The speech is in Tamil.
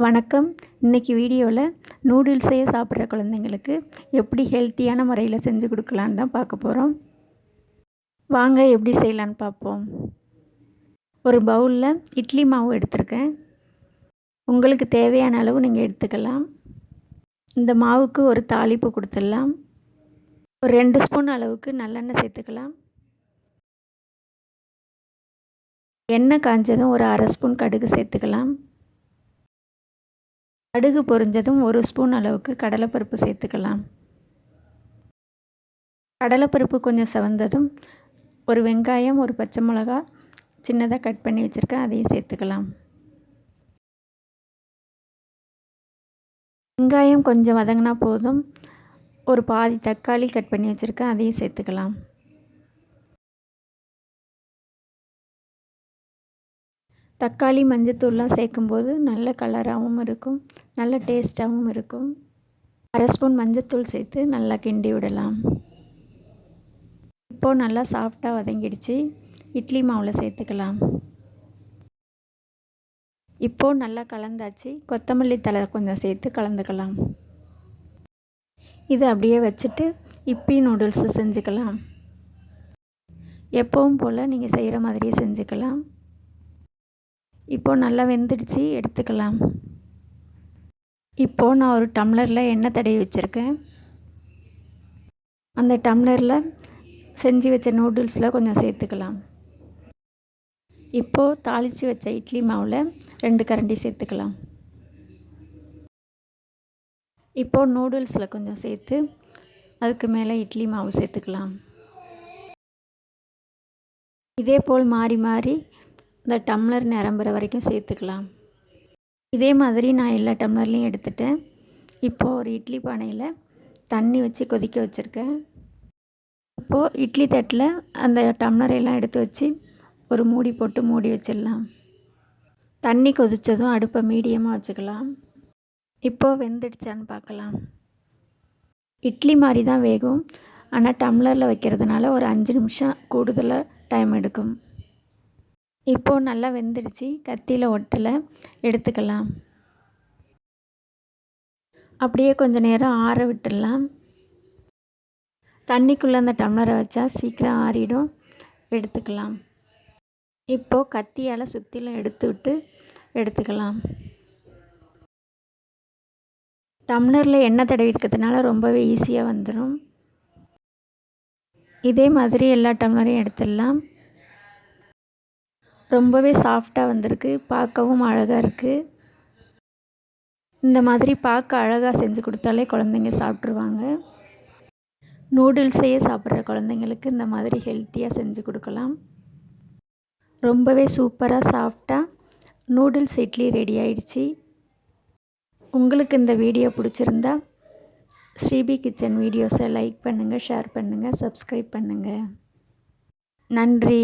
வணக்கம். இன்றைக்கி வீடியோவில் நூடுல்ஸையே சாப்பிட்ற குழந்தைங்களுக்கு எப்படி ஹெல்த்தியான முறையில் செஞ்சு கொடுக்கலான்னு தான் பார்க்க போகிறோம். வாங்க எப்படி செய்யலான்னு பார்ப்போம். ஒரு பவுலில் இட்லி மாவு எடுத்திருக்கேன். உங்களுக்கு தேவையான அளவு நீங்கள் எடுத்துக்கலாம். இந்த மாவுக்கு ஒரு தாளிப்பு கொடுத்துடலாம். ஒரு 2 ஸ்பூன் அளவுக்கு நல்லெண்ணெய் சேர்த்துக்கலாம். எண்ணெய் காஞ்சதும் ஒரு அரை ஸ்பூன் கடுகு சேர்த்துக்கலாம். கடுகு பொரிஞ்சதும் 1 ஸ்பூன் அளவுக்கு கடலைப்பருப்பு சேர்த்துக்கலாம். கடலைப்பருப்பு கொஞ்சம் செவந்ததும் ஒரு வெங்காயம், ஒரு பச்சை மிளகா சின்னதாக கட் பண்ணி வச்சுருக்கேன், அதையும் சேர்த்துக்கலாம். வெங்காயம் கொஞ்சம் வதங்கினா போதும். ஒரு பாதி தக்காளி கட் பண்ணி வச்சுருக்கேன், அதையும் சேர்த்துக்கலாம். தக்காளி மஞ்சத்தூள்லாம் சேர்க்கும்போது நல்ல கலராகவும் இருக்கும், நல்ல டேஸ்ட்டாகவும் இருக்கும். அரை ஸ்பூன் மஞ்சத்தூள் சேர்த்து நல்லா கிண்டி விடலாம். இப்போது நல்லா சாஃப்டாக வதங்கிடுச்சு. இட்லி மாவில் சேர்த்துக்கலாம். இப்போது நல்லா கலந்தாச்சு. கொத்தமல்லி தழை கொஞ்சம் சேர்த்து கலந்துக்கலாம். இதை அப்படியே வச்சுட்டு இப்பி நூடுல்ஸு செஞ்சுக்கலாம். எப்பவும் போல் நீங்கள் செய்கிற மாதிரியே செஞ்சுக்கலாம். இப்போது நல்லா வெந்துடுச்சு, எடுத்துக்கலாம். இப்போது நான் ஒரு டம்ளரில் எண்ணெய் தடவி வச்சுருக்கேன். அந்த டம்ளரில் செஞ்சு வச்ச நூடுல்ஸில் கொஞ்சம் சேர்த்துக்கலாம். இப்போது தாளித்து வச்ச இட்லி மாவில் 2 கரண்டி சேர்த்துக்கலாம். இப்போது நூடுல்ஸில் கொஞ்சம் சேர்த்து அதுக்கு மேலே இட்லி மாவு சேர்த்துக்கலாம். இதே போல் மாறி மாறி இந்த டம்ளர் நிரம்புற வரைக்கும் சேர்த்துக்கலாம். இதே மாதிரி நான் எல்லா டம்ளர்லையும் எடுத்துட்டேன். இப்போது ஒரு இட்லி பானையில் தண்ணி வச்சு கொதிக்க வச்சுருக்கேன். இப்போது இட்லி தட்டில் அந்த டம்ளரையெல்லாம் எடுத்து வச்சு ஒரு மூடி போட்டு மூடி வச்சிடலாம். தண்ணி கொதித்ததும் அடுப்பை மீடியமாக வச்சுக்கலாம். இப்போது வெந்துடுச்சான்னு பார்க்கலாம். இட்லி மாதிரி தான் வேகும், ஆனால் டம்ளரில் வைக்கிறதுனால ஒரு 5 நிமிஷம் கூடுதலாக டைம் எடுக்கும். இப்போது நல்லா வெந்துடுச்சு, கத்தியில் ஒட்டலை, எடுத்துக்கலாம். அப்படியே கொஞ்சம் நேரம் ஆற விட்டுடலாம். தண்ணிக்குள்ளே அந்த டம்ளரை வச்சா சீக்கிரம் ஆறிடும், எடுத்துக்கலாம். இப்போது கத்தியால் சுற்றிலும் எடுத்து விட்டு எடுத்துக்கலாம். டம்ளரில் எண்ணெய் தடவி இருக்கிறதுனால ரொம்பவே ஈஸியாக வந்துடும். இதே மாதிரி எல்லா டம்ளரையும் எடுத்துடலாம். ரொம்பவே சாஃப்டாக வந்திருக்கு, பார்க்கவும் அழகாக இருக்குது. இந்த மாதிரி பார்க்க அழகாக செஞ்சு கொடுத்தாலே குழந்தைங்க சாப்பிட்ருவாங்க. நூடுல்ஸையே சாப்பிட்ற குழந்தைங்களுக்கு இந்த மாதிரி ஹெல்த்தியாக செஞ்சு கொடுக்கலாம். ரொம்பவே சூப்பராக சாஃப்டாக நூடுல்ஸ் இட்லி ரெடி ஆயிடுச்சு. உங்களுக்கு இந்த வீடியோ பிடிச்சிருந்தா ஸ்ரீபி கிச்சன் வீடியோஸை லைக் பண்ணுங்கள், ஷேர் பண்ணுங்கள், சப்ஸ்கிரைப் பண்ணுங்கள். நன்றி.